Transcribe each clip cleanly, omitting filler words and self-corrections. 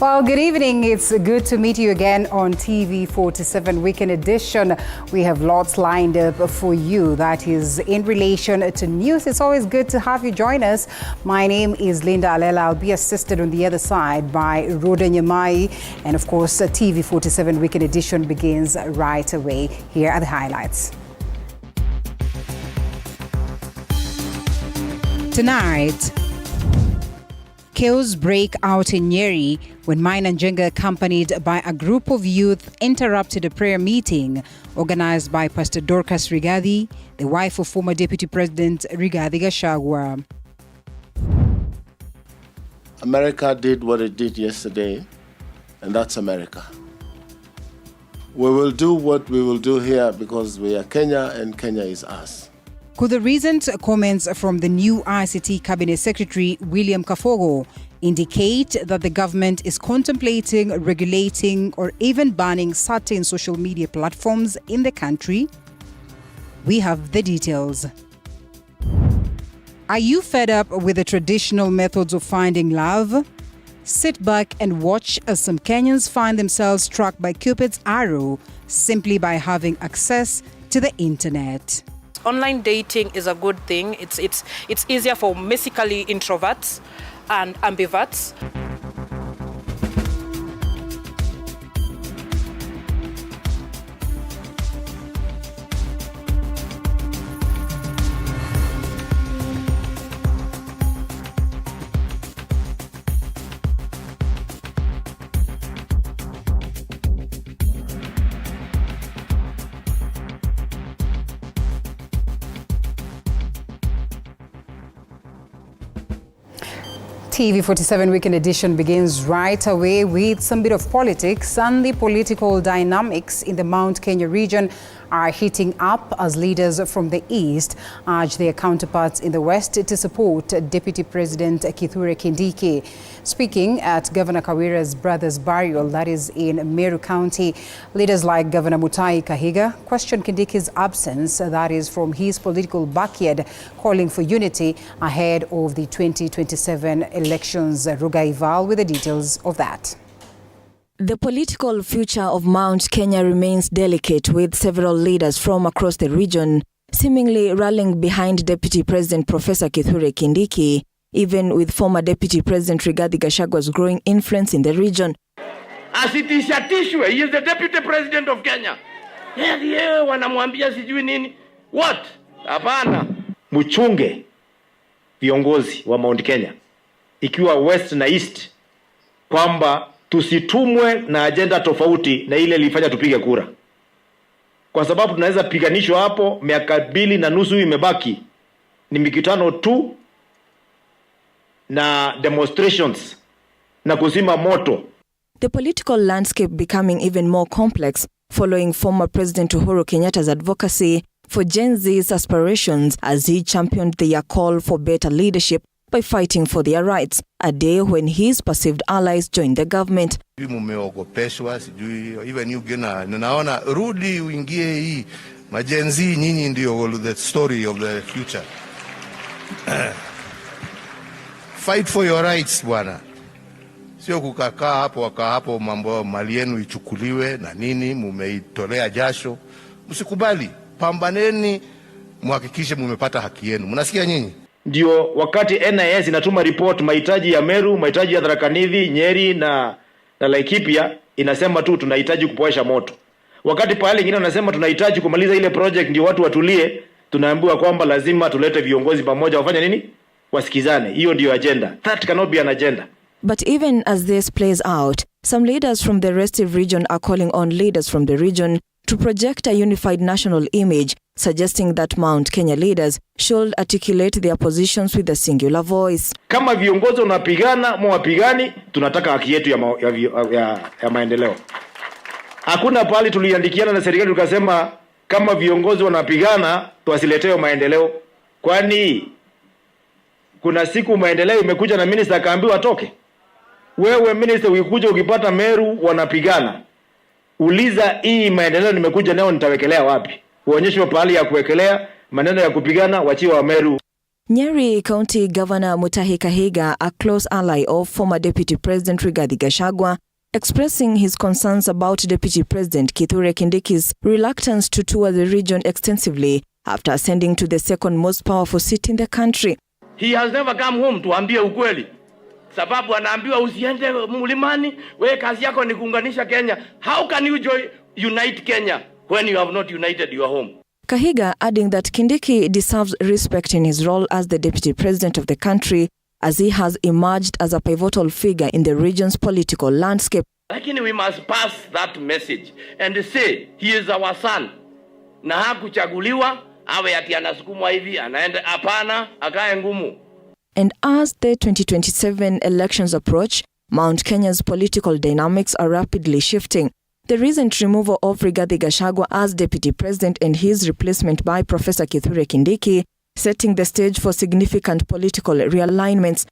Well, good evening. It's good to meet you again on TV47 Weekend Edition. We have lots lined up for you. That is in relation to news. It's always good to have you join us. My name is Linda Alela. I'll be assisted on the other side by Rhoda Nyamai. And of course, TV47 Weekend Edition begins right away. Here are the highlights. Tonight, chaos break out in Nyeri when Maina Njenga, accompanied by a group of youth, interrupted a prayer meeting organized by Pastor Dorcas Rigathi, the wife of former Deputy President Rigathi Gachagua. America did what it did yesterday, and that's America. We will do what we will do here because we are Kenya and Kenya is us. Could the recent comments from the new ICT Cabinet Secretary William Kafogo indicate that the government is contemplating regulating or even banning certain social media platforms in the country? We have the details. Are you fed up with the traditional methods of finding love? Sit back and watch as some Kenyans find themselves struck by Cupid's arrow simply by having access to the internet. Online dating is a good thing. It's easier for basically introverts and ambiverts. TV47 Weekend Edition begins right away with some bit of politics, and the political dynamics in the Mount Kenya region are heating up as leaders from the east urge their counterparts in the west to support Deputy President Kithure Kindiki. Speaking at Governor Kawira's brother's burial, that is in Meru County, leaders like Governor Mutahi Kahiga questioned Kindiki's absence, that is from his political backyard, calling for unity ahead of the 2027 elections. Rugaival with the details of that. The political future of Mount Kenya remains delicate, with several leaders from across the region seemingly rallying behind Deputy President Professor Kithure Kindiki, even with former Deputy President Rigathi Gachagua's growing influence in the region. Asitishatishwe, he is the Deputy President of Kenya. Yeye wanamwambia sijui nini. What? Hapana. Mchunge viongozi wa Mount Kenya, ikiwa west na east, kwamba tusitumwe na agenda tofauti na ile ilifanya tupige kura. Kwa sababu tunaweza piganishwa hapo, miaka 2.5 imebaki. Ni mikutano tu na demonstrations na kuzima moto. The political landscape becoming even more complex following former President Uhuru Kenyatta's advocacy for Gen Z's aspirations as he championed their call for better leadership by fighting for their rights, a day when his perceived allies joined the government. Mumeogopeshwa, sijui even you gena naona rudi uingie hii majenzi, nyinyi ndio the story of the future. Fight for your rights bwana, sio kukakaa hapo hapo mambo mali yenu ichukuliwe na nini, mumeitolea jasho. Msikubali, pambaneni, muhakikishe mumepata haki yenu. Mnasikia nyinyi? Ndio wakati NIS inatuma report mahitaji ya Meru, mahitaji ya Tharaka Nithi, Nyeri na Laikipia, inasema tu tunahitaji kupoesha moto. Wakati pale nyingine wanasema tunahitaji kumaliza ile project ndio watu watulie, tunaambiwa kwamba lazima tulete viongozi pamoja wafanye nini? Wasikizane. Hiyo ndio agenda. That cannot be an agenda. But even as this plays out, some leaders from the restive region are calling on leaders from the region to project a unified national image, suggesting that Mount Kenya leaders should articulate their positions with a singular voice. Kama viongozi wanapigana, mwapigani, tunataka haki yetu ya maendeleo. Hakuna pali tuliandikiana na serikali tukasema kama viongozi wanapigana tuwasileteo maendeleo. Kwani kuna siku maendeleo imekuja na minister akaambiwa atoke? Wewe minister ukikuja ukipata Meru wanapigana, uliza hii maendeleo nimekuja nayo nitawekelea wapi? Uonyeshwe pahali ya kuwekelea, maneno ya kupigana wachiwa wa Meru. Nyeri County Governor Mutahi Kahiga, a close ally of former Deputy President Rigathi Gachagua, expressing his concerns about Deputy President Kithure Kindiki's reluctance to tour the region extensively after ascending to the second most powerful seat in the country. He has never come home tuambie ukweli. Sababu anaambiwa usiende mlimani, wewe kazi yako ni kuunganisha Kenya. How can you unite Kenya when you have not united your home? Kahiga adding that Kindiki deserves respect in his role as the Deputy President of the country, as he has emerged as a pivotal figure in the region's political landscape. Lakini we must pass that message and say he is our son. Na hakuchaguliwa awe ati anasukumwa hivi anaenda, hapana, akae ngumu. And as the 2027 elections approach, Mount Kenya's political dynamics are rapidly shifting. The recent removal of Rigathi Gachagua as Deputy President and his replacement by Professor Kithure Kindiki setting the stage for significant political realignments.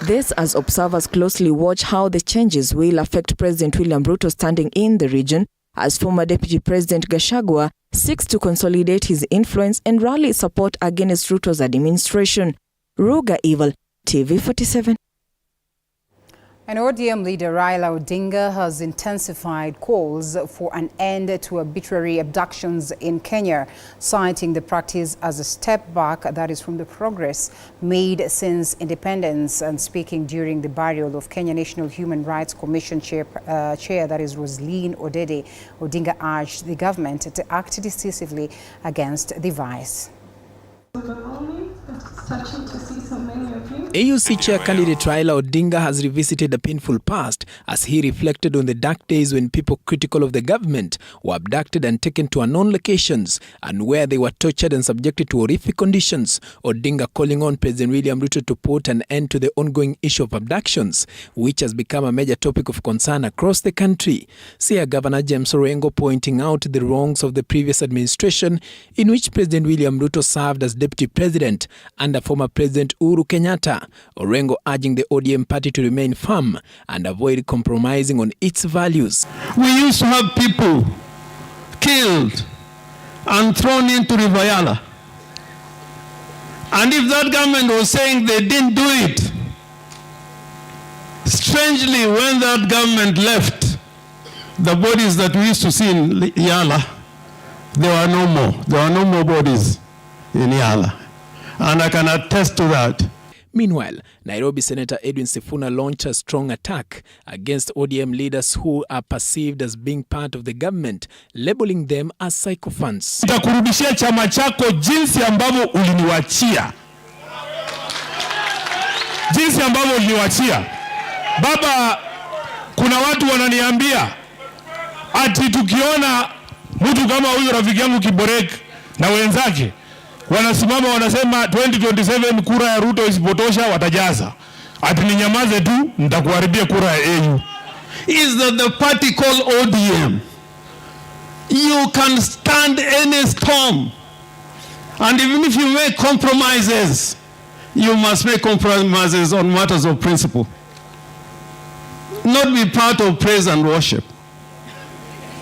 This as observers closely watch how the changes will affect President William Ruto standing in the region, as former Deputy President Gachagua seeks to consolidate his influence and rally support against Ruto's administration. Ruga Evil, TV47. And ODM leader Raila Odinga has intensified calls for an end to arbitrary abductions in Kenya, citing the practice as a step back, that is, from the progress made since independence. And speaking during the burial of Kenya National Human Rights Commission chair, that is Roslyn Odede, Odinga urged the government to act decisively against the vice. AUC Chair candidate Raila Odinga has revisited a painful past as he reflected on the dark days when people critical of the government were abducted and taken to unknown locations and where they were tortured and subjected to horrific conditions. Odinga calling on President William Ruto to put an end to the ongoing issue of abductions, which has become a major topic of concern across the country. Siaya Governor James Orengo pointing out the wrongs of the previous administration in which President William Ruto served as Deputy President under former President Uhuru Kenyatta. Orengo urging the ODM party to remain firm and avoid compromising on its values. We used to have people killed and thrown into River Yala. And if that government was saying they didn't do it, strangely, when that government left, the bodies that we used to see in Yala, there were no more. There were no more bodies in Yala. And I can attest to that. Meanwhile, Nairobi Senator Edwin Sifuna launched a strong attack against ODM leaders who are perceived as being part of the government, labeling them as sycophants. Nitakurudishia chama chako jinsi ambavyo uliniwachia. Jinsi ambavyo uliniwachia. Baba, kuna watu wananiambia ati tukiona mtu kama huyu rafiki yangu Kiborek na wenzake wanasimama wanasema 2027 kura ya Ruto isipotosha watajaza. Ati ninyamaze tu nitakuharibia kura ya AU. Is that the party called ODM? You can stand any storm. And even if you make compromises, you must make compromises on matters of principle. Not be part of praise and worship.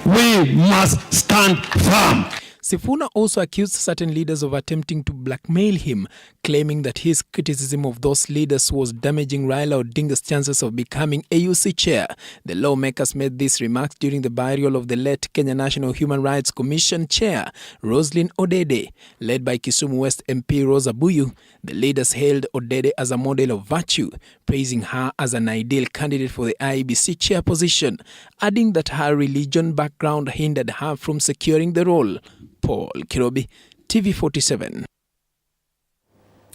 We must stand firm. Sifuna also accused certain leaders of attempting to blackmail him, claiming that his criticism of those leaders was damaging Raila Odinga's chances of becoming AUC chair. The lawmakers made these remarks during the burial of the late Kenya National Human Rights Commission chair, Roslyn Odede. Led by Kisumu West MP Rosa Buyu, the leaders hailed Odede as a model of virtue, praising her as an ideal candidate for the IEBC chair position, adding that her religion background hindered her from securing the role. Paul Kirobi, TV47.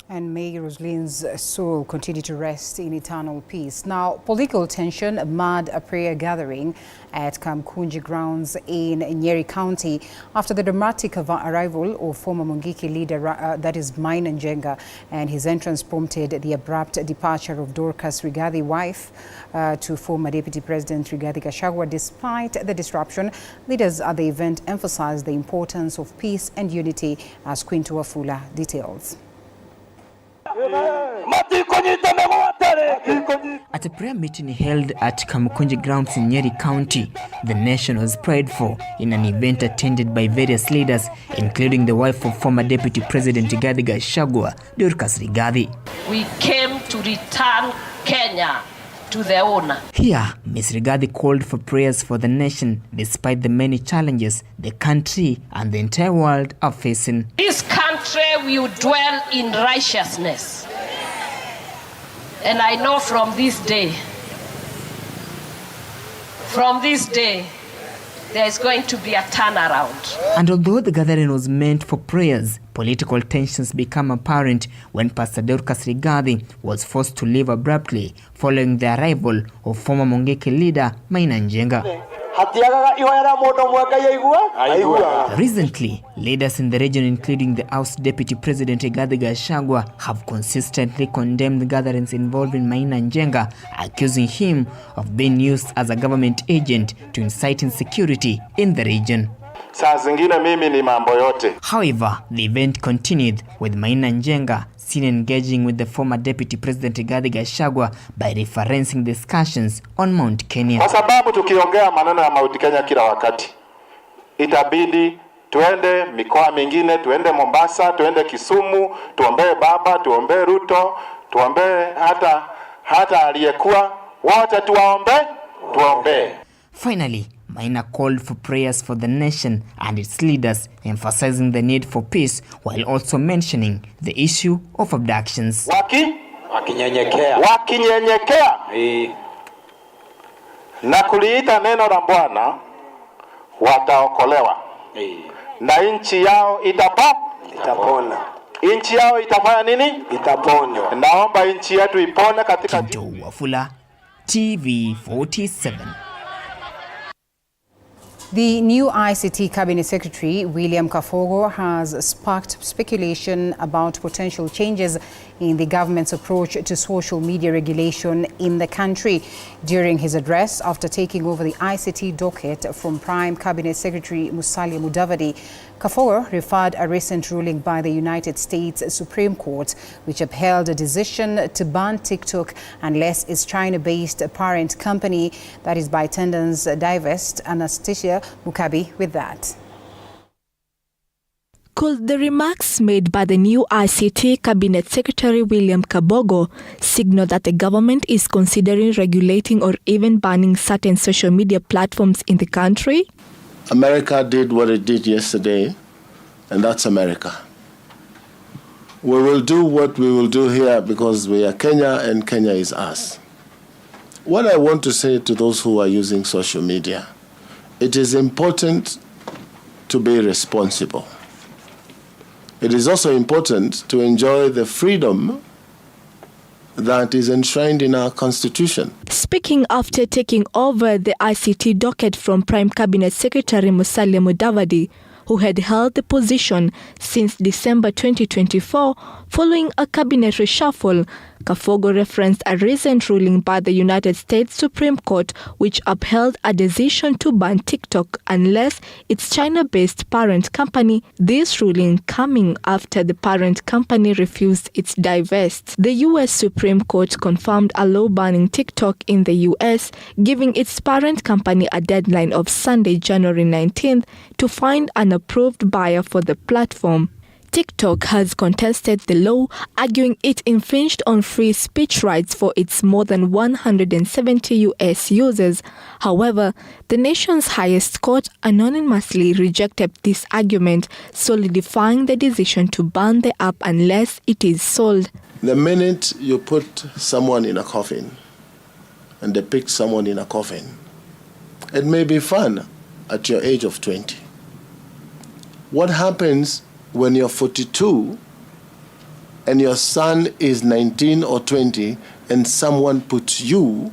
And may Roslyn's soul continue to rest in eternal peace. Now, political tension marred a prayer gathering at Kamkunji grounds in Nyeri County after the dramatic arrival of former Mungiki leader, that is Maina Njenga, and his entrance prompted the abrupt departure of Dorcas Rigathi, wife to former Deputy President Rigathi Gachagua. Despite the disruption, leaders at the event emphasized the importance of peace and unity, as Quinto Afula details. At a prayer meeting held at Kamukunji grounds in Nyeri County, the nation was prayed for in an event attended by various leaders, including the wife of former Deputy President Rigathi Gachagua, Dorcas Rigathi. We came to return Kenya to the owner. Here, Ms. Rigathi called for prayers for the nation despite the many challenges the country and the entire world are facing. This country will dwell in righteousness. And I know from this day, there is going to be a turnaround. And although the gathering was meant for prayers, political tensions became apparent when Pastor Dorcas Rigathi was forced to leave abruptly following the arrival of former Mongeke leader Maina Njenga. Recently, leaders in the region, including the House Deputy President Rigathi Gachagua, have consistently condemned gatherings involving Maina Njenga, accusing him of being used as a government agent to incite insecurity in the region. However, the event continued with Maina Njenga seen engaging with the former Deputy President Rigathi Gachagua by referencing discussions on Mount Kenya. Kwa sababu tukiongea maneno ya Mount Kenya kila wakati, itabidi tuende mikoa mingine, tuende Mombasa, tuende Kisumu, tuombee Baba, tuombee Ruto, tuombee hata aliyekuwa, wote tuombee. Finally, Maina called for prayers for the nation and its leaders, emphasizing the need for peace while also mentioning the issue of abductions. Wakinyenyekea na kuliita neno la Bwana wataokolewa na nchi yao itapona. Nchi yao itafanya nini? Itaponywa. Naomba nchi yetu ipone katika Wafula, TV47. The new ICT Cabinet Secretary, William Kafogo, has sparked speculation about potential changes in the government's approach to social media regulation in the country. During his address after taking over the ICT docket from Prime Cabinet Secretary Musalia Mudavadi, Kafogo referred a recent ruling by the United States Supreme Court, which upheld a decision to ban TikTok unless its China-based parent company, that is ByteDance, divest. Anastasia Mukabi with that. Could the remarks made by the new ICT Cabinet Secretary William Kabogo signal that the government is considering regulating or even banning certain social media platforms in the country? America did what it did yesterday, and that's America. We will do what we will do here because we are Kenya and Kenya is us. What I want to say to those who are using social media, it is important to be responsible. It is also important to enjoy the freedom that is enshrined in our Constitution. Speaking after taking over the ICT docket from Prime Cabinet Secretary Musalia Mudavadi, who had held the position since December 2024 following a cabinet reshuffle, Kafogo referenced a recent ruling by the United States Supreme Court which upheld a decision to ban TikTok unless its China-based parent company, this ruling coming after the parent company refused its divest. The U.S. Supreme Court confirmed a law banning TikTok in the U.S., giving its parent company a deadline of Sunday, January 19th to find an approved buyer for the platform. TikTok has contested the law, arguing it infringed on free speech rights for its more than 170 U.S. users. However, the nation's highest court anonymously rejected this argument, solidifying the decision to ban the app unless it is sold. The minute you put someone in a coffin and depict someone in a coffin, it may be fun at your age of 20. What happens when you're 42 and your son is 19 or 20 and someone puts you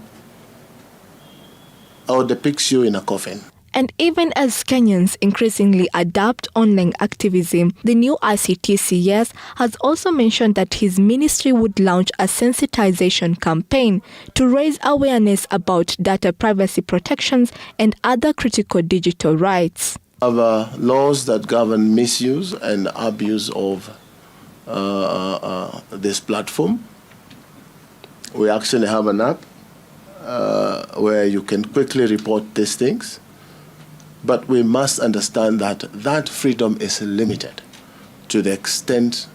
or depicts you in a coffin? And even as Kenyans increasingly adapt online activism, the new ICTCS has also mentioned that his ministry would launch a sensitization campaign to raise awareness about data privacy protections and other critical digital rights. Laws that govern misuse and abuse of this platform. We actually have an app where you can quickly report these things. But we must understand that that freedom is limited to the extent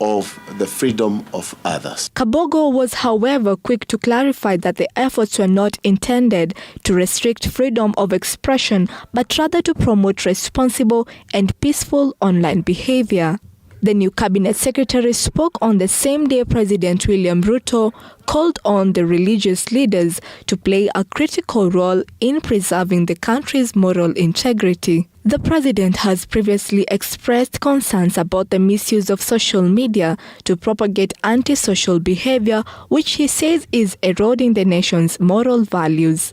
of the freedom of others. Kabogo was, however, quick to clarify that the efforts were not intended to restrict freedom of expression, but rather to promote responsible and peaceful online behavior. The new cabinet secretary spoke on the same day President William Ruto called on the religious leaders to play a critical role in preserving the country's moral integrity. The president has previously expressed concerns about the misuse of social media to propagate antisocial behavior, which he says is eroding the nation's moral values.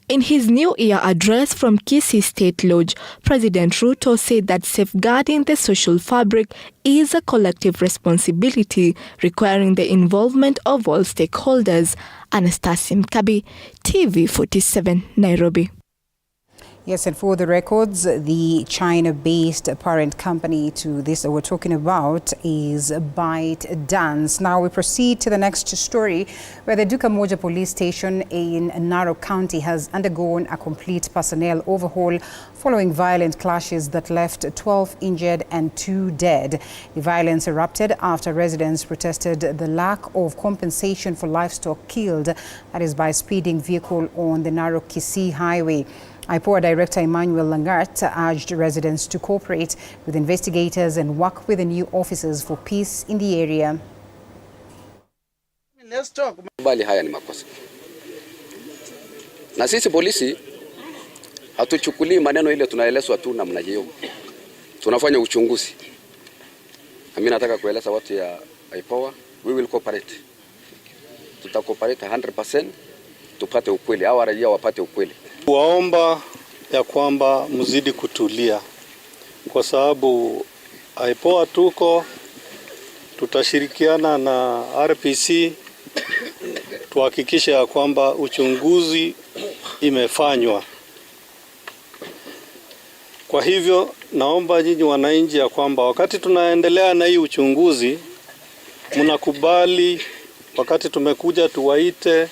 In his New Year address from Kisii State Lodge, President Ruto said that safeguarding the social fabric is a collective responsibility requiring the involvement of all stakeholders. Anastasia Mkabi, TV47, Nairobi. Yes, and for the records, the China-based parent company to this that we're talking about is ByteDance. Now we proceed to the next story, where the Duka Moja police station in Narok County has undergone a complete personnel overhaul following violent clashes that left 12 injured and 2 dead. The violence erupted after residents protested the lack of compensation for livestock killed, that is by speeding vehicle on the Narok-Kisii highway. IPOA Director Emmanuel Langart urged residents to cooperate with investigators and work with the new officers for peace in the area. Bali haya ni makosa. Na sisi polisi hatuchukulii maneno ile tunaelezwa tu namna hiyo. Tunafanya uchunguzi. Mimi nataka kueleza watu ya IPOA, we will cooperate. Tutakooperate 100% tupate ukweli, au raia wapate ukweli. Waomba ya kwamba mzidi kutulia, kwa sababu IPOA tutashirikiana na RPC tuhakikishe ya kwamba uchunguzi imefanywa. Kwa hivyo naomba nyinyi wananchi ya kwamba wakati tunaendelea na hii uchunguzi, mnakubali wakati tumekuja tuwaite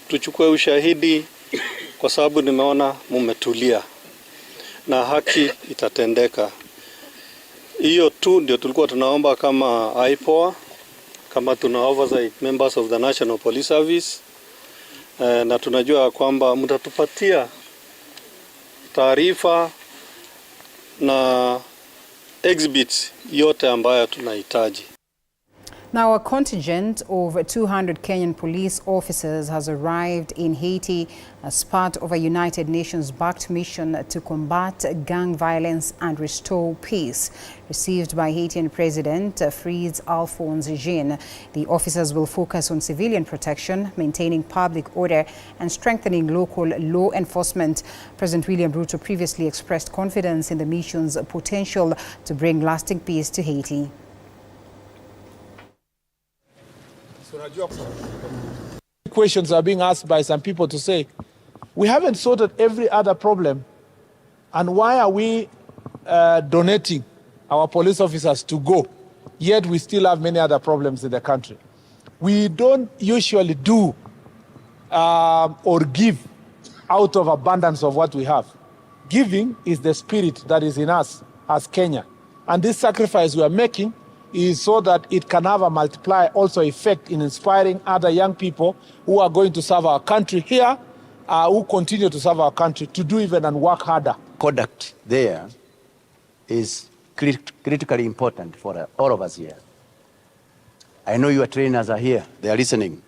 tuchukue ushahidi, kwa sababu nimeona mumetulia na haki itatendeka. Hiyo tu ndio tulikuwa tunaomba kama IPOA, kama tuna oversight members of the National Police Service, na tunajua kwamba mtatupatia taarifa na exhibits yote ambayo tunahitaji. Now, a contingent of 200 Kenyan police officers has arrived in Haiti as part of a United Nations-backed mission to combat gang violence and restore peace. Received by Haitian President Fritz Alphonse Jean, the officers will focus on civilian protection, maintaining public order, and strengthening local law enforcement. President William Ruto previously expressed confidence in the mission's potential to bring lasting peace to Haiti. Questions are being asked by some people to say, we haven't sorted every other problem, and why are we donating our police officers to go, yet we still have many other problems in the country? We don't usually do or give out of abundance of what we have. Giving is the spirit that is in us as Kenya, and this sacrifice we are making is so that it can have a multiplier also effect in inspiring other young people who are going to serve our country here, who continue to serve our country, to do even and work harder. Conduct there is critically important for all of us here. I know your trainers are here, they are listening.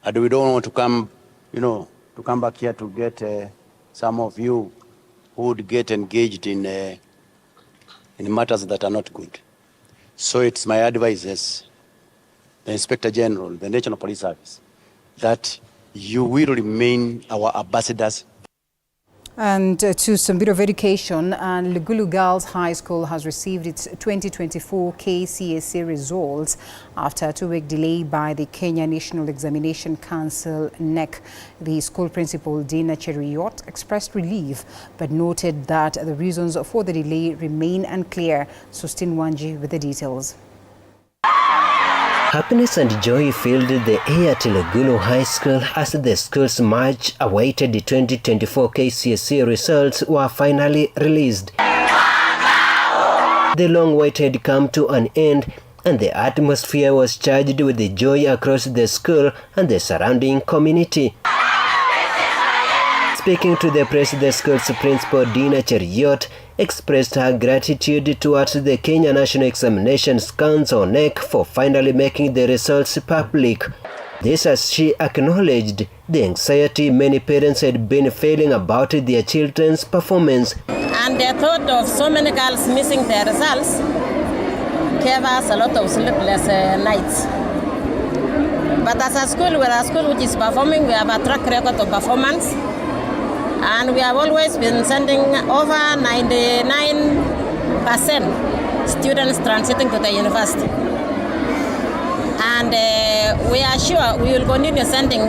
And we don't want to come, to come back here to get some of you who would get engaged in matters that are not good. So it's my advice as the Inspector General, the National Police Service, that you will remain our ambassadors. And to some bit of education, Lugulu Girls High School has received its 2024 KCSE results after a 2-week delay by the Kenya National Examination Council, NEC. The school principal, Dina Cheriot, expressed relief but noted that the reasons for the delay remain unclear. Sustin Wanji with the details. Happiness and joy filled the air at Lugulu High School as the school's much awaited 2024 KCSE results were finally released. The long wait had come to an end, and the atmosphere was charged with the joy across the school and the surrounding community. Speaking to the press, the school's principal, Dina Cheruiyot, expressed her gratitude towards the Kenya National Examinations Council (NEC) for finally making the results public. This as she acknowledged the anxiety many parents had been feeling about their children's performance. And the thought of so many girls missing their results gave us a lot of sleepless nights. But as a school, we're a school which is performing. We have a track record of performance. And we have always been sending over 99% students transiting to the university. And we are sure we will continue sending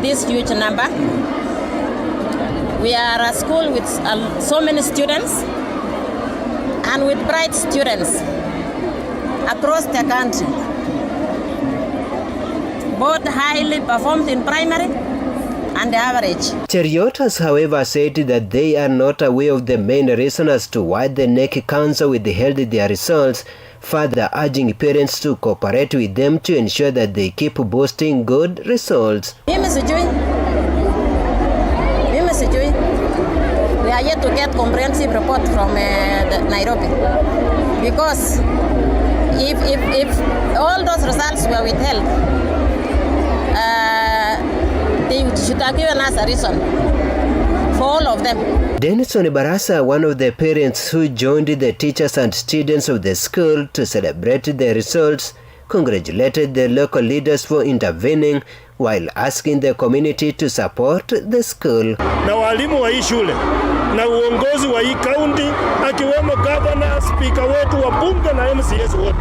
this huge number. We are a school with so many students and with bright students across the country. Both highly performed in primary and the average. Cheruiyot has, however, said that they are not aware of the main reason as to why the NEC Council withheld their results, further urging parents to cooperate with them to ensure that they keep boasting good results. We are yet to get comprehensive report from Nairobi, because if all those results were withheld, they should have given us a reason for all of them. Denison Barasa, one of the parents who joined the teachers and students of the school to celebrate the results, congratulated the local leaders for intervening while asking the community to support the school. Na walimu wa hii shule na uongozi wa hii county, akiwemo governor, speaker wetu wa bunge na MCS wote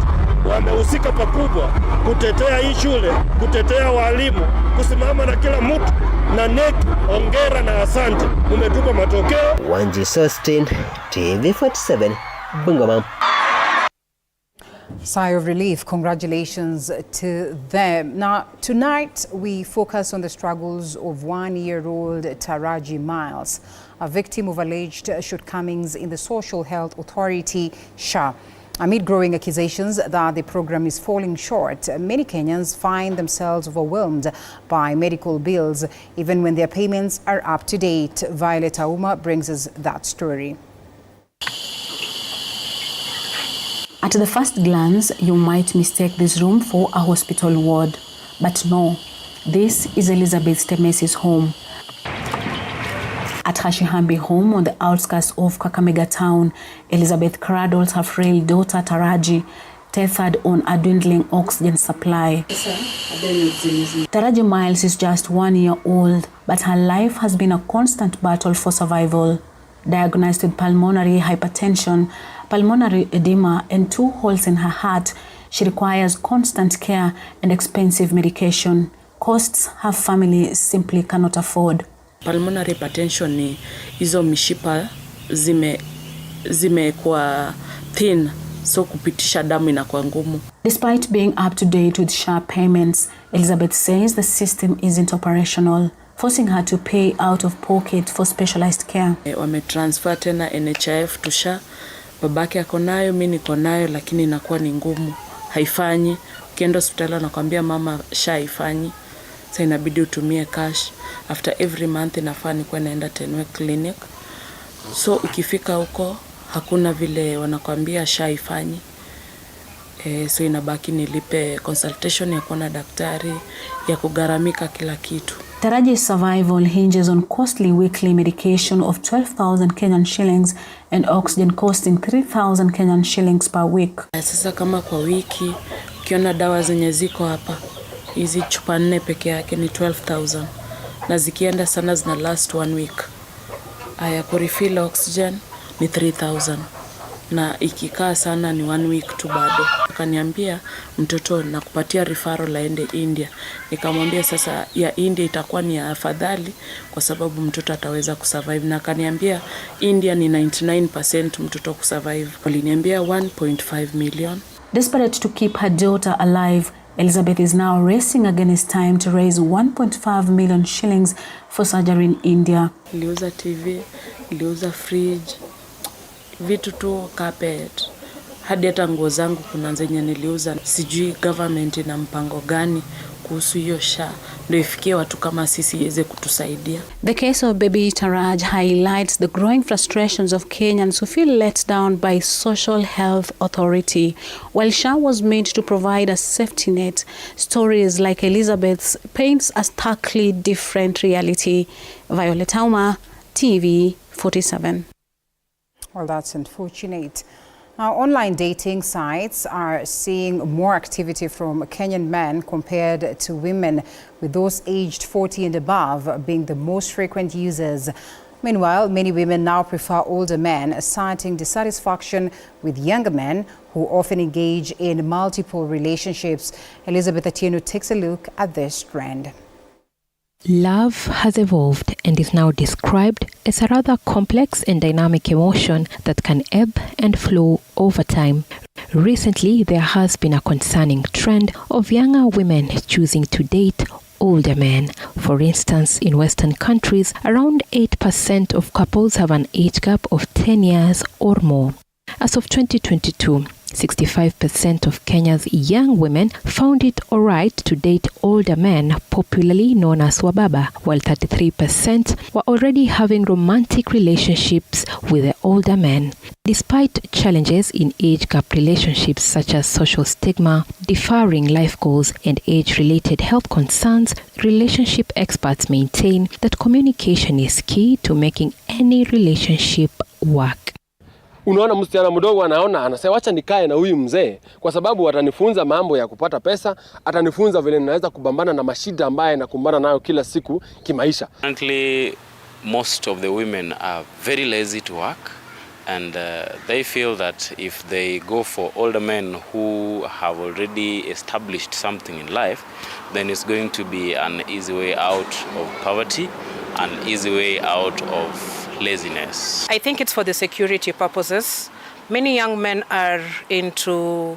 wamehusika pakubwa kutetea hii shule, kutetea walimu, kusimama na kila mtu, na NEC, hongera na asante, umetupa matokeo. Wanji Sustain, TV47, Bungoma. Sigh of relief. Congratulations to them. Now, tonight we focus on the struggles of 1-year-old Taraji Miles, a victim of alleged shortcomings in the Social Health Authority, SHA. Amid growing accusations that the program is falling short, many Kenyans find themselves overwhelmed by medical bills, even when their payments are up to date. Violet Auma brings us that story. At the first glance, you might mistake this room for a hospital ward. But no, this is Elizabeth Temesi's home. At her Shihambi home on the outskirts of Kakamega town, Elizabeth cradles her frail daughter Taraji, tethered on a dwindling oxygen supply. Taraji Miles is just 1 year old, but her life has been a constant battle for survival. Diagnosed with pulmonary hypertension, pulmonary edema, and 2 holes in her heart, she requires constant care and expensive medication, costs her family simply cannot afford. Pulmonary hypertension ni hizo mishipa zimekuwa thin, so kupitisha damu inakuwa ngumu. Despite being up to date with SHA payments, Elizabeth says the system isn't operational, forcing her to pay out of pocket for specialized care. Wametransfer tena NHIF to SHA. Babake ako nayo, mimi niko nayo, lakini inakuwa ni ngumu. Haifanyi. Ukienda hospitali anakuambia mama SHA haifanyi. Sasa inabidi utumie cash. After every month inafaa nikuwa naenda Tenwe clinic. So ukifika huko hakuna vile wanakuambia SHA haifanyi. So inabaki nilipe consultation ya kuona daktari, ya kugaramika kila kitu. Taraji's survival hinges on costly weekly medication of 12,000 Kenyan shillings and oxygen costing 3,000 Kenyan shillings per week. Sasa kama kwa wiki, ukiona dawa zenye ziko hapa, hizi chupa 4 peke yake ni 12,000. Na zikienda sana zina last 1 week. Aya kurefill oxygen ni 3,000. Na ikikaa sana ni 1 week tu bado. Akaniambia mtoto na kupatia referral aende India. Nikamwambia sasa ya India itakuwa ni afadhali kwa sababu mtoto ataweza kusurvive. Na akaniambia India ni 99% mtoto kusurvive. Waliniambia 1.5 million. Desperate to keep her daughter alive, Elizabeth is now racing against time to raise 1.5 million shillings for surgery in India. Niliuza TV, niliuza fridge, vitu tu carpet. Hadi hata nguo zangu kuna zenye niliuza. Sijui government ina mpango gani kuhusu hiyo SHA ndio ifikie watu kama sisi iweze kutusaidia. The case of baby Taraj highlights the growing frustrations of Kenyans who feel let down by Social Health Authority. While SHA was meant to provide a safety net, stories like Elizabeth's paints a starkly different reality. Violet Auma, TV47. Well, that's unfortunate. Now, online dating sites are seeing more activity from Kenyan men compared to women, with those aged 40 and above being the most frequent users. Meanwhile, many women now prefer older men, citing dissatisfaction with younger men who often engage in multiple relationships. Elizabeth Atieno takes a look at this trend. Love has evolved and is now described as a rather complex and dynamic emotion that can ebb and flow over time. Recently, there has been a concerning trend of younger women choosing to date older men. For instance, in Western countries, around 8% of couples have an age gap of 10 years or more. As of 2022, 65% of Kenya's young women found it alright to date older men, popularly known as wababa, while 33% were already having romantic relationships with the older men. Despite challenges in age gap relationships such as social stigma, differing life goals, and age-related health concerns, relationship experts maintain that communication is key to making any relationship work. Unaona msichana mdogo anaona anasema acha nikae na huyu mzee kwa sababu atanifunza mambo ya kupata pesa, atanifunza vile ninaweza kubambana na mashida ambaye nakumbana nayo kila siku kimaisha. Currently, most of the women are very lazy to work, and they feel that if they go for older men who have already established something in life, then it's going to be an easy way out of poverty, an easy way out of laziness. I think it's for the security purposes. Many young men are into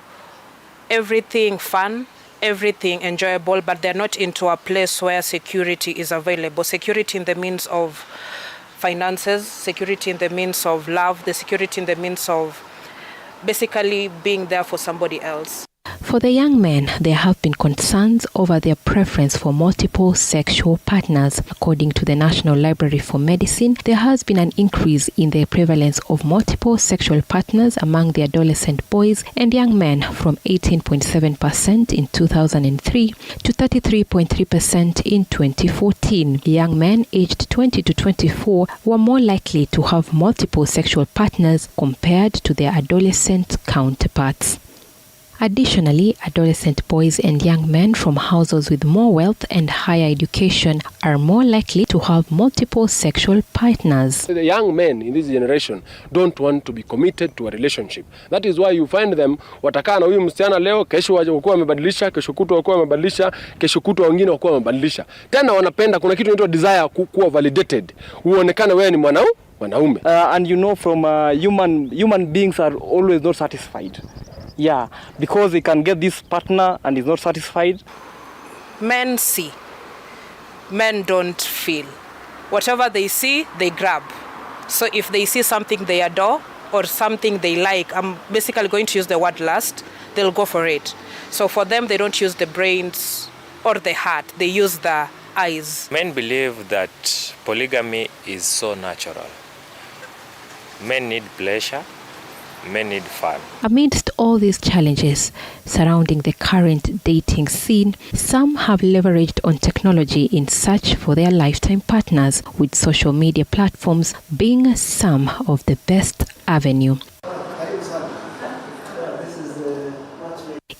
everything fun, everything enjoyable, but they're not into a place where security is available. Security in the means of finances, security in the means of love, the security in the means of basically being there for somebody else. For the young men, there have been concerns over their preference for multiple sexual partners. According to the National Library for Medicine, there has been an increase in the prevalence of multiple sexual partners among the adolescent boys and young men from 18.7% in 2003 to 33.3% in 2014. Young men aged 20 to 24 were more likely to have multiple sexual partners compared to their adolescent counterparts. Additionally, adolescent boys and young men from households with more wealth and higher education are more likely to have multiple sexual partners. The young men in this generation don't want to be committed to a relationship. That is why you find them watakaa na huyu msichana leo, kesho wakuwa wamebadilisha, kesho kutwa wakuwa wamebadilisha, kesho kutwa wengine wakuwa wamebadilisha. Tena wanapenda, kuna kitu inaitwa desire kuwa validated. Uonekane wewe ni mwanaume. And you know from human beings are always not satisfied. Yeah, because they can get this partner and is not satisfied. Men see. Men don't feel. Whatever they see, they grab. So if they see something they adore or something they like, I'm basically going to use the word lust, they'll go for it. So for them, they don't use the brains or the heart. They use the eyes. Men believe that polygamy is so natural. Men need pleasure. Men need fun. Amidst all these challenges surrounding the current dating scene, some have leveraged on technology in search for their lifetime partners, with social media platforms being some of the best avenue.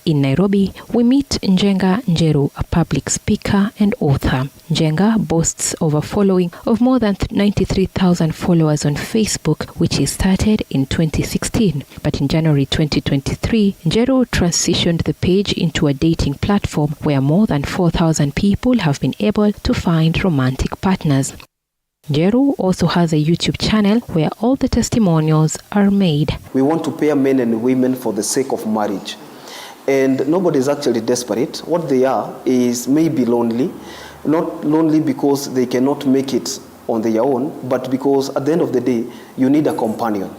In Nairobi, we meet Njenga Njeru, a public speaker and author. Njenga boasts of a following of more than 93,000 followers on Facebook, which he started in 2016. But in January 2023, Njeru transitioned the page into a dating platform where more than 4,000 people have been able to find romantic partners. Njeru also has a YouTube channel where all the testimonials are made. We want to pair men and women for the sake of marriage. And nobody is actually desperate. What they are is maybe lonely, not lonely because they cannot make it on their own, but because at the end of the day, you need a companion.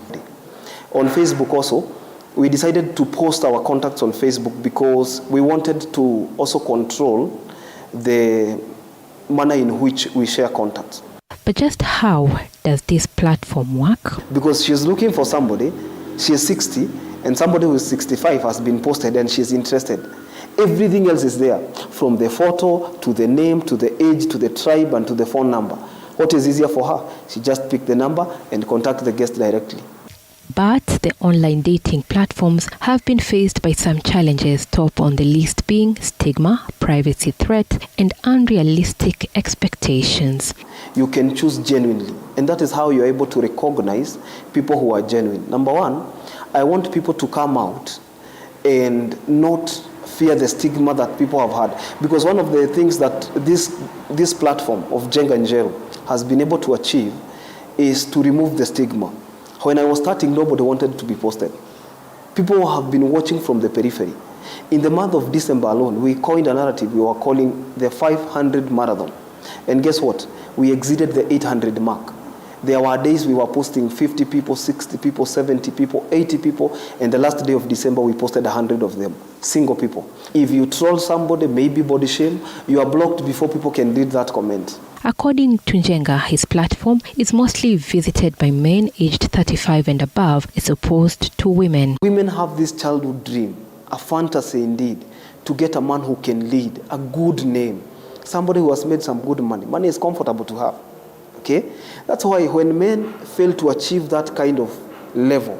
On Facebook also, we decided to post our contacts on Facebook because we wanted to also control the manner in which we share contacts. But just how does this platform work? Because she's looking for somebody, she is 60, and somebody who is 65 has been posted and she's interested. Everything else is there, from the photo, to the name, to the age, to the tribe, and to the phone number. What is easier for her? She just pick the number and contact the guest directly. But the online dating platforms have been faced by some challenges, top on the list being stigma, privacy threat, and unrealistic expectations. You can choose genuinely, and that is how you're able to recognize people who are genuine. Number one, I want people to come out and not fear the stigma that people have had. Because one of the things that this platform of Njenga Njeru has been able to achieve is to remove the stigma. When I was starting, nobody wanted to be posted. People have been watching from the periphery. In the month of December alone, we coined a narrative we were calling the 500 marathon. And guess what? We exceeded the 800 mark. There were days we were posting 50 people, 60 people, 70 people, 80 people, and the last day of December we posted 100 of them, single people. If you troll somebody, maybe body shame, you are blocked before people can read that comment. According to Njenga, his platform is mostly visited by men aged 35 and above, as opposed to women. Women have this childhood dream, a fantasy indeed, to get a man who can lead, a good name, somebody who has made some good money. Money is comfortable to have. Okay? That's why when men fail to achieve that kind of level,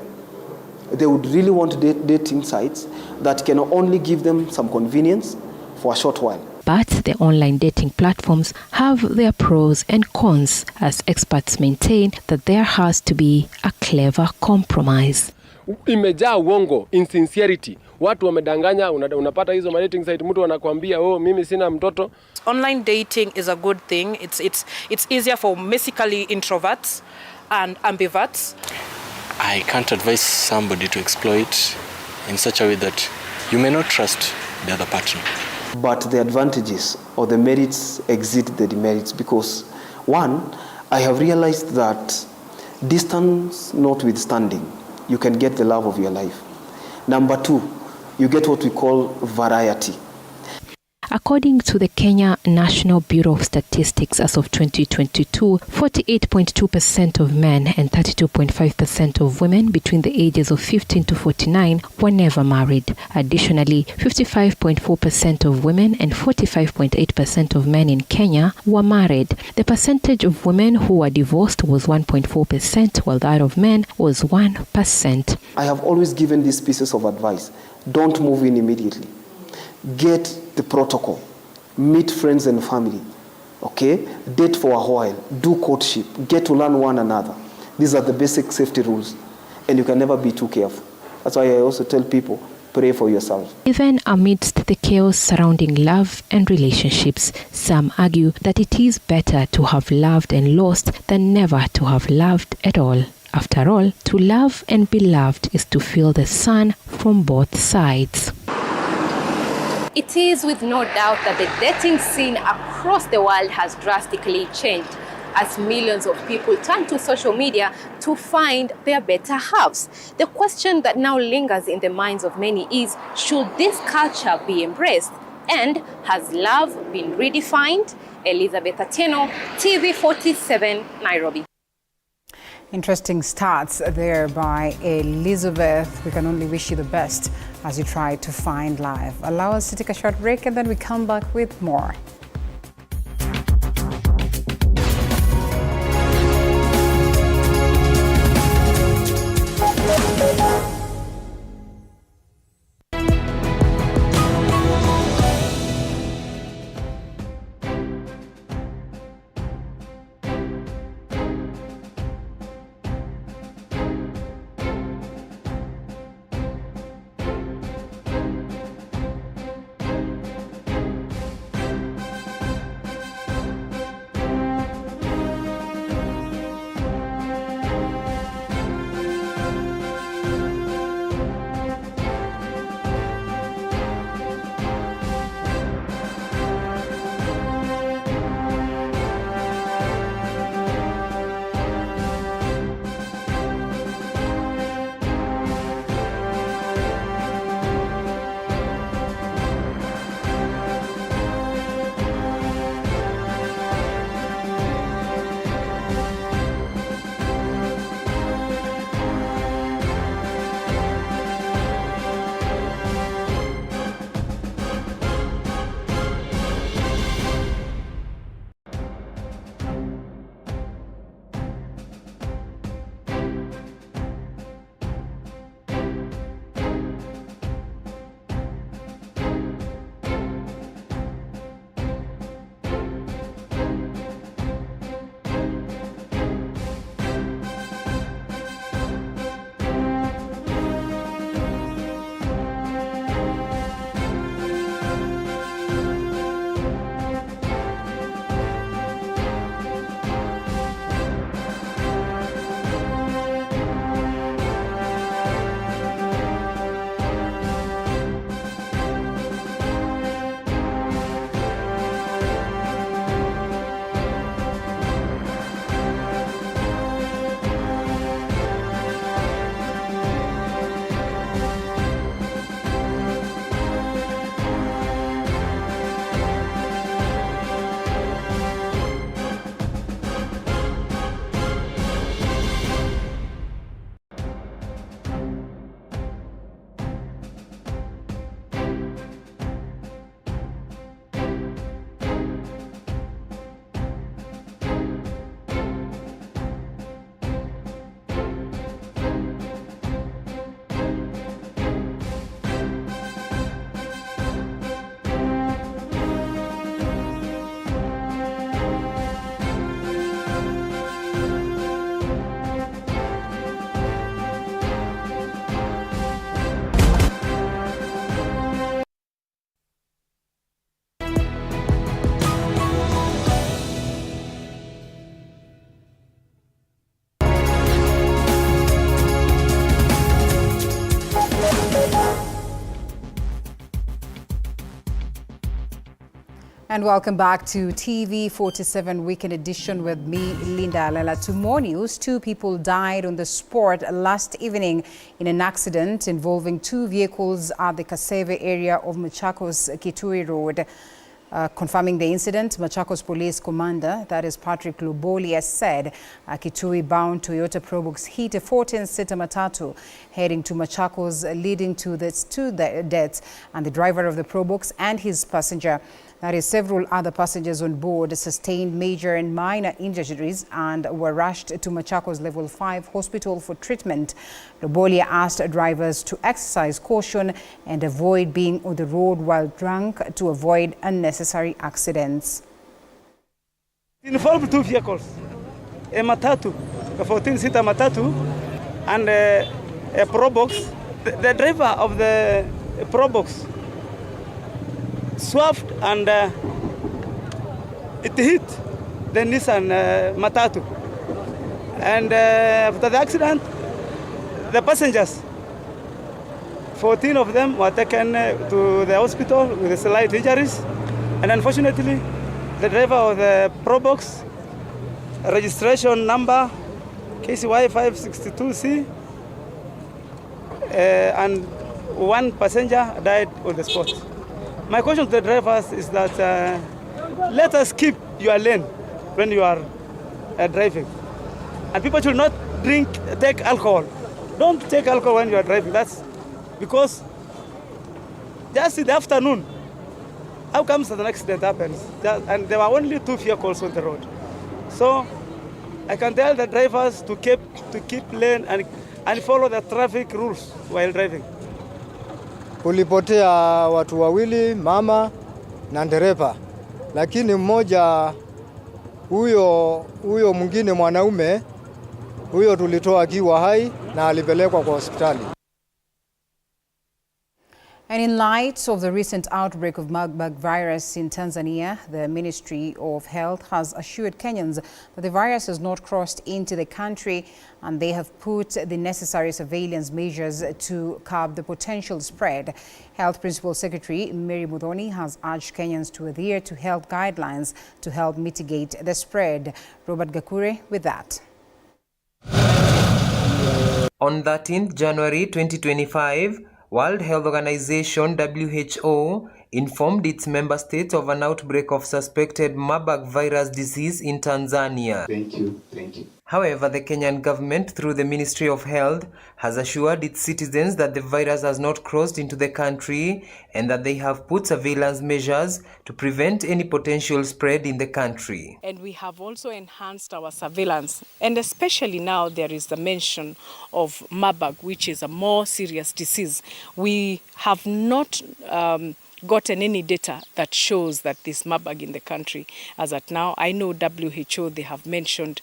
they would really want dating sites that can only give them some convenience for a short while. But the online dating platforms have their pros and cons, as experts maintain that there has to be a clever compromise. Imejaa uongo, insincerity. Watu wamedanganya, unapata hizo dating site, mtu anakuambia, "Oh, mimi sina mtoto." Online dating is a good thing. It's easier for basically introverts and ambiverts. I can't advise somebody to exploit in such a way that you may not trust the other partner. But the advantages or the merits exceed the demerits because, one, I have realized that distance notwithstanding, you can get the love of your life. Number two, you get what we call variety. According to the Kenya National Bureau of Statistics, as of 2022, 48.2% of men and 32.5% of women between the ages of 15 to 49 were never married. Additionally, 55.4% of women and 45.8% of men in Kenya were married. The percentage of women who were divorced was 1.4%, while that of men was 1%. I have always given these pieces of advice. Don't move in immediately. Get the protocol, meet friends and family, okay? Date for a while, do courtship, get to learn one another. These are the basic safety rules, and you can never be too careful. That's why I also tell people, pray for yourself. Even amidst the chaos surrounding love and relationships, some argue that it is better to have loved and lost than never to have loved at all. After all, to love and be loved is to feel the sun from both sides. It is with no doubt that the dating scene across the world has drastically changed as millions of people turn to social media to find their better halves. The question that now lingers in the minds of many is, should this culture be embraced? And has love been redefined? Elizabeth Ateno, TV47, Nairobi. Interesting stats there by Elizabeth. We can only wish you the best as you try to find love. Allow us to take a short break and then we come back with more. And welcome back to TV47 Weekend Edition with me, Linda Alela. To more news, 2 people died on the spot last evening in an accident involving 2 vehicles at the Kaseve area of Machakos, Kitui Road. Confirming the incident, Machakos Police Commander, that is Patrick Luboli, has said a Kitui-bound Toyota Probox hit a 14-seater matatu heading to Machakos, leading to the 2 deaths, and the driver of the Probox and his passenger. That is, several other passengers on board sustained major and minor injuries and were rushed to Machakos Level 5 Hospital for treatment. Luboli asked drivers to exercise caution and avoid being on the road while drunk to avoid unnecessary accidents. It involved 2 vehicles, a matatu, a 14-seater matatu, and a Probox. The driver of the Probox swerved and it hit the Nissan matatu. And after the accident, the passengers, 14 of them were taken to the hospital with slight injuries. And unfortunately, the driver of the Probox, registration number KCY 562C, and 1 passenger died on the spot. My question to the drivers is that let us keep your lane when you are driving. And people should not take alcohol. Don't take alcohol when you are driving. That's because just in the afternoon, how comes an accident happens? And there were only 2 vehicles on the road. So I can tell the drivers to keep lane and follow the traffic rules while driving. Kulipotea watu wawili, mama na dereva, lakini mmoja huyo mwingine mwanaume huyo tulitoa akiwa hai na alipelekwa kwa hospitali. And in light of the recent outbreak of Marburg virus in Tanzania, the Ministry of Health has assured Kenyans that the virus has not crossed into the country, and they have put the necessary surveillance measures to curb the potential spread. Health Principal Secretary Mary Muthoni has urged Kenyans to adhere to health guidelines to help mitigate the spread. Robert Gakure with that. On 13th January 2025, World Health Organization (WHO) informed its member states of an outbreak of suspected Marburg virus disease in Tanzania. Thank you. However, the Kenyan government, through the Ministry of Health, has assured its citizens that the virus has not crossed into the country and that they have put surveillance measures to prevent any potential spread in the country. And we have also enhanced our surveillance, and especially now there is the mention of Marburg, which is a more serious disease. We have not gotten any data that shows that there's Marburg in the country as at now. I know WHO, they have mentioned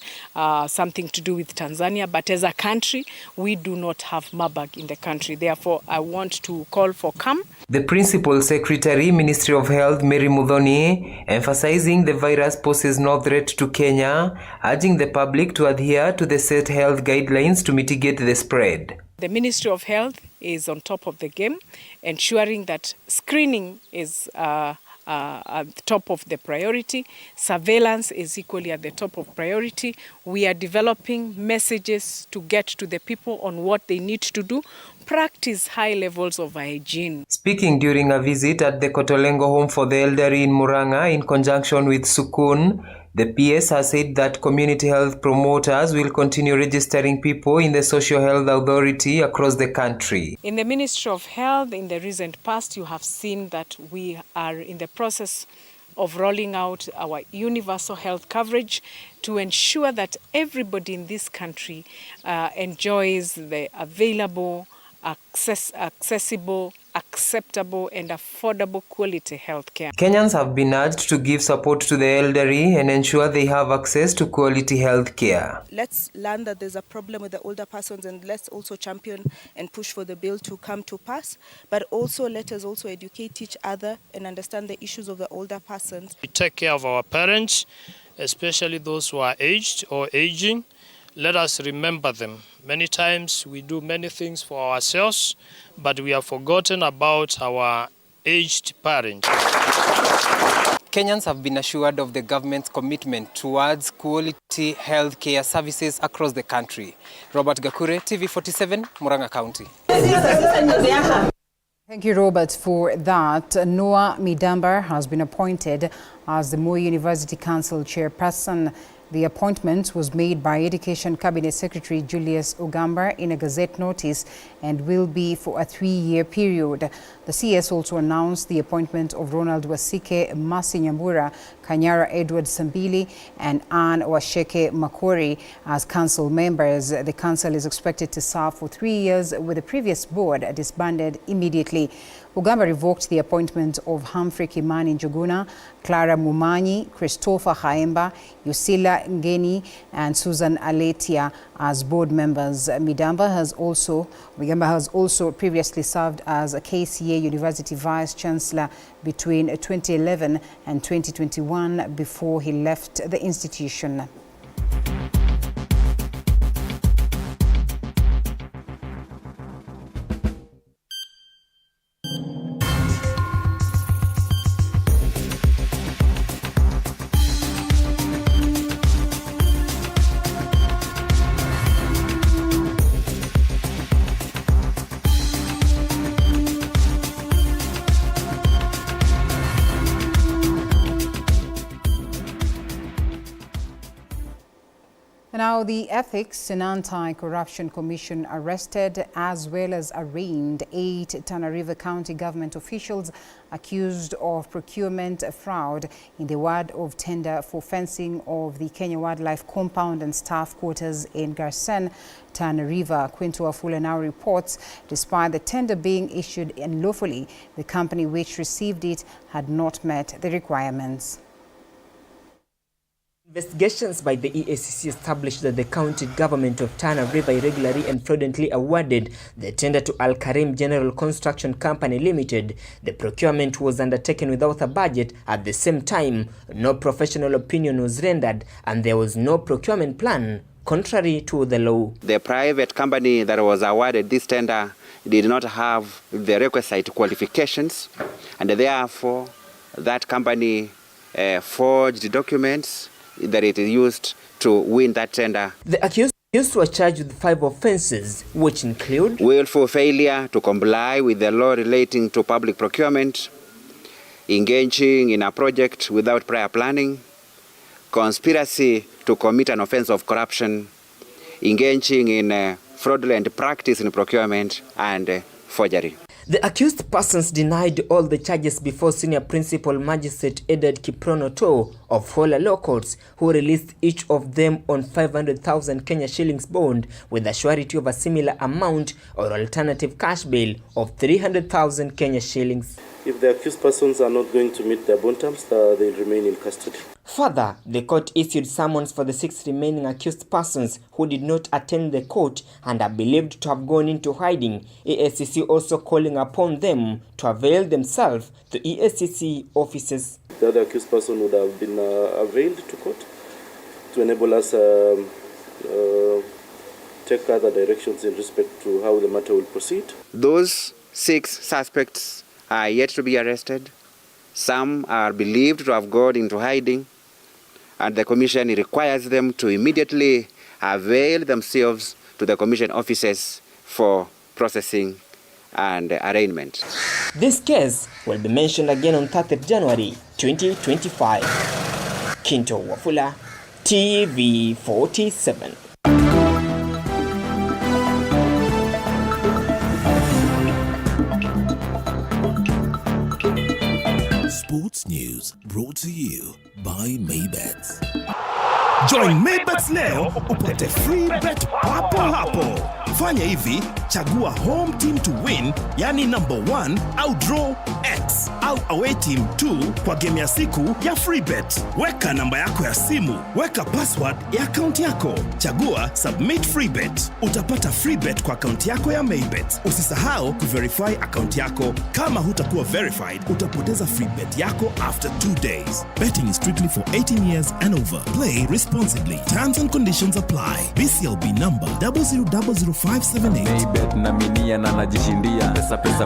something to do with Tanzania, but as a country, we do not have Marburg in the country. Therefore, I want to call for calm. The Principal Secretary, Ministry of Health, Mary Muthoni, emphasizing the virus poses no threat to Kenya, urging the public to adhere to the set health guidelines to mitigate the spread. The Ministry of Health is on top of the game, ensuring that screening is at the top of the priority. Surveillance is equally at the top of priority. We are developing messages to get to the people on what they need to do. Practice high levels of hygiene. Speaking during a visit at the Kotolengo Home for the Elderly in Murang'a in conjunction with Sukun, the PS has said that community health promoters will continue registering people in the Social Health Authority across the country. In the Ministry of Health, in the recent past, you have seen that we are in the process of rolling out our universal health coverage to ensure that everybody in this country enjoys the available, accessible, acceptable and affordable quality health care. Kenyans have been urged to give support to the elderly and ensure they have access to quality health care. Let's learn that there's a problem with the older persons, and let's also champion and push for the bill to come to pass. But also let us also educate each other and understand the issues of the older persons. We take care of our parents, especially those who are aged or aging. Let us remember them. Many times we do many things for ourselves, but we have forgotten about our aged parents. Kenyans have been assured of the government's commitment towards quality health care services across the country. Robert Gakure, TV47, Murang'a County. Thank you, Robert, for that. Noah Midamba has been appointed as the Moi University Council chairperson. The appointment was made by Education Cabinet Secretary Julius Ogamba in a Gazette notice and will be for a 3-year period. The CS also announced the appointment of Ronald Wasike, Masi Nyambura, Kanyara Edward Sambili, and Anne Washeke Makori as council members. The council is expected to serve for 3 years, with the previous board disbanded immediately. Ogamba revoked the appointment of Humphrey Kimani Njuguna, Clara Mumanyi, Christopher Haemba, Yusila Ngeni, and Susan Aletia as board members. Midamba has also previously served as a KCA University Vice Chancellor between 2011 and 2021 before he left the institution. Now, the Ethics and Anti-Corruption Commission arrested as well as arraigned 8 Tana River County government officials accused of procurement fraud in the award of tender for fencing of the Kenya Wildlife Compound and staff quarters in Garsen, Tana River. Quinto Afula now reports, despite the tender being issued unlawfully, the company which received it had not met the requirements. Investigations by the EACC established that the county government of Tana River irregularly and fraudulently awarded the tender to Al Karim General Construction Company Limited. The procurement was undertaken without a budget. At the same time, no professional opinion was rendered and there was no procurement plan, contrary to the law. The private company that was awarded this tender did not have the requisite qualifications, and therefore that company forged documents that it is used to win that tender. The accused were charged with 5 offenses, which include willful failure to comply with the law relating to public procurement, engaging in a project without prior planning, conspiracy to commit an offense of corruption, engaging in fraudulent practice in procurement, and forgery. The accused persons denied all the charges before Senior Principal Magistrate Edward Kiprono Too of Hola Law Courts, who released each of them on 500,000 Kenya shillings bond with a surety of a similar amount or alternative cash bail of 300,000 Kenya shillings. If the accused persons are not going to meet their bond terms, they'll remain in custody. Further, the court issued summons for the 6 remaining accused persons who did not attend the court and are believed to have gone into hiding. EACC also calling upon them to avail themselves to EACC offices. The other accused person would have been availed to court to enable us take other directions in respect to how the matter will proceed. Those 6 suspects are yet to be arrested. Some are believed to have gone into hiding, and the Commission requires them to immediately avail themselves to the Commission offices for processing and arraignment. This case will be mentioned again on 30th January 2025. Kinto Wafula, TV47. Sports news brought to you by Maybets. Join Maybets leo upate free bet papo hapo. Fanya hivi, chagua home team to win, yani number 1 au draw X au away team 2 kwa game ya siku ya free bet. Weka namba yako ya simu, weka password ya account yako. Chagua submit free bet. Utapata free bet kwa account yako ya Maybets. Usisahau kuverify account yako. Kama hutakuwa verified, utapoteza free bet yako after 2 days. Betting is strictly for 18 years and over. Play responsibly. Terms and conditions apply. BCLB number 0000578. Maybet na minia na najishindia.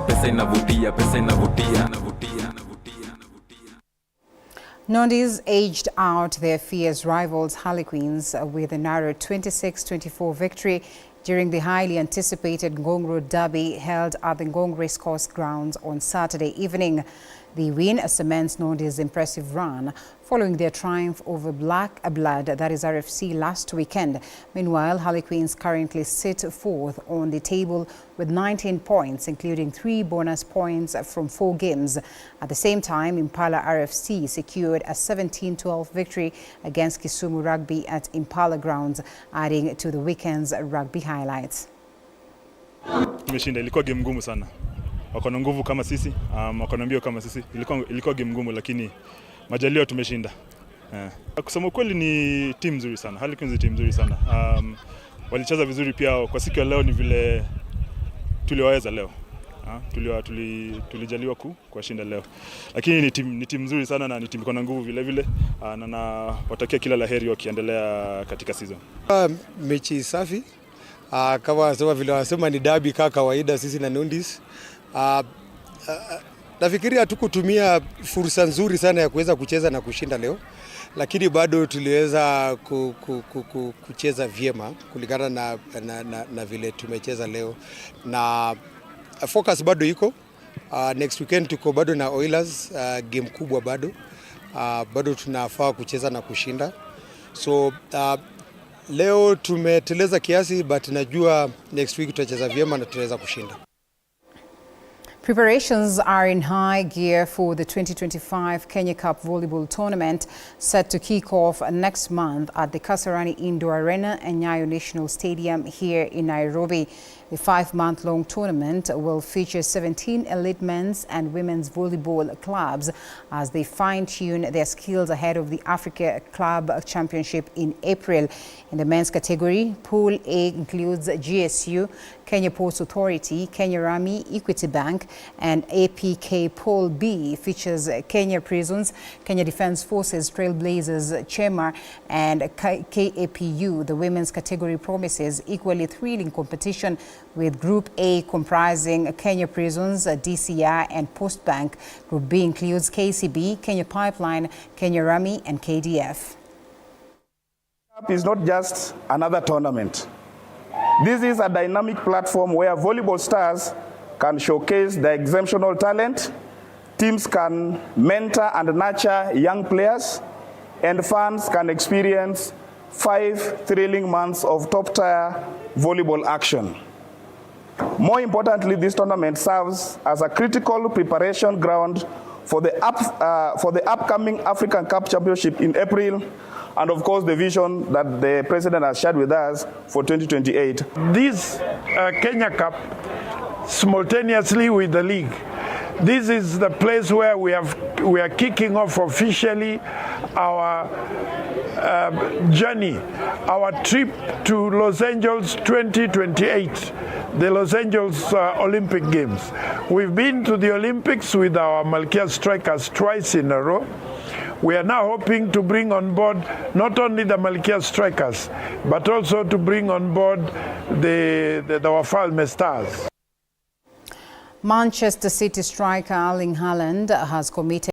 Pesa inavutia, pesa inavutia. Nondis edged out their fierce rivals Harlequins with a narrow 26-24 victory during the highly anticipated Ngong Road Derby held at the Ngong Racecourse grounds on Saturday evening. The win cements Nondis' impressive run following their triumph over Black Blood, that is RFC, last weekend. Meanwhile, Harlequins currently sit fourth on the table with 19 points, including 3 bonus points from 4 games. At the same time, Impala RFC secured a 17-12 victory against Kisumu Rugby at Impala grounds, adding to the weekend's rugby highlights. Tumeshinda, ilikuwa game ngumu sana. Wako na nguvu kama sisi, wako na mbio kama sisi. Ilikuwa game ngumu, lakini majaliwa tumeshinda. Kusema kweli ni timu nzuri sana. Harlequins ni timu nzuri sana. Walicheza vizuri pia. Kwa siku ya leo ni vile tuliwaweza leo. Tulijaliwa kuwashinda leo. Lakini ni timu nzuri sana na ni timu iko na nguvu vile vile. Na watakia kila laheri wakiendelea katika season. Mechi safi. Kama sema vile wanasema ni derby kama kawaida sisi na Nondis. Nafikiria hatukutumia fursa nzuri sana ya kuweza kucheza na kushinda leo, lakini bado tuliweza kucheza vyema kulingana na vile tumecheza leo, na focus bado iko. Next weekend tuko bado na Oilers, game kubwa bado tunafaa kucheza na kushinda. So leo tumeteleza kiasi, but najua next week tutacheza vyema na tutaweza kushinda. Preparations are in high gear for the 2025 Kenya Cup Volleyball Tournament set to kick off next month at the Kasarani Indoor Arena and Nyayo National Stadium here in Nairobi. The 5-month-long tournament will feature 17 elite men's and women's volleyball clubs as they fine-tune their skills ahead of the Africa Club Championship in April. In the men's category, Pool A includes GSU, Kenya Ports Authority, Kenya Rami, Equity Bank, and APK. Pool B features Kenya Prisons, Kenya Defence Forces, Trailblazers, Chema, and KAPU. The women's category promises equally thrilling competition, with Group A comprising Kenya Prisons, DCI, and Post Bank. Group B includes KCB, Kenya Pipeline, Kenya Rami, and KDF. Cup is not just another tournament. This is a dynamic platform where volleyball stars can showcase their exceptional talent, teams can mentor and nurture young players, and fans can experience 5 thrilling months of top-tier volleyball action. More importantly, this tournament serves as a critical preparation ground for the upcoming African Cup Championship in April, and of course the vision that the President has shared with us for 2028. This Kenya Cup, simultaneously with the league, this is the place where we are kicking off officially our journey, our trip to Los Angeles 2028, the Los Angeles Olympic Games. We've been to the Olympics with our Malkia strikers twice in a row. We are now hoping to bring on board not only the Malkia strikers, but also to bring on board the Wafalme stars. Manchester City striker Erling Haaland has committed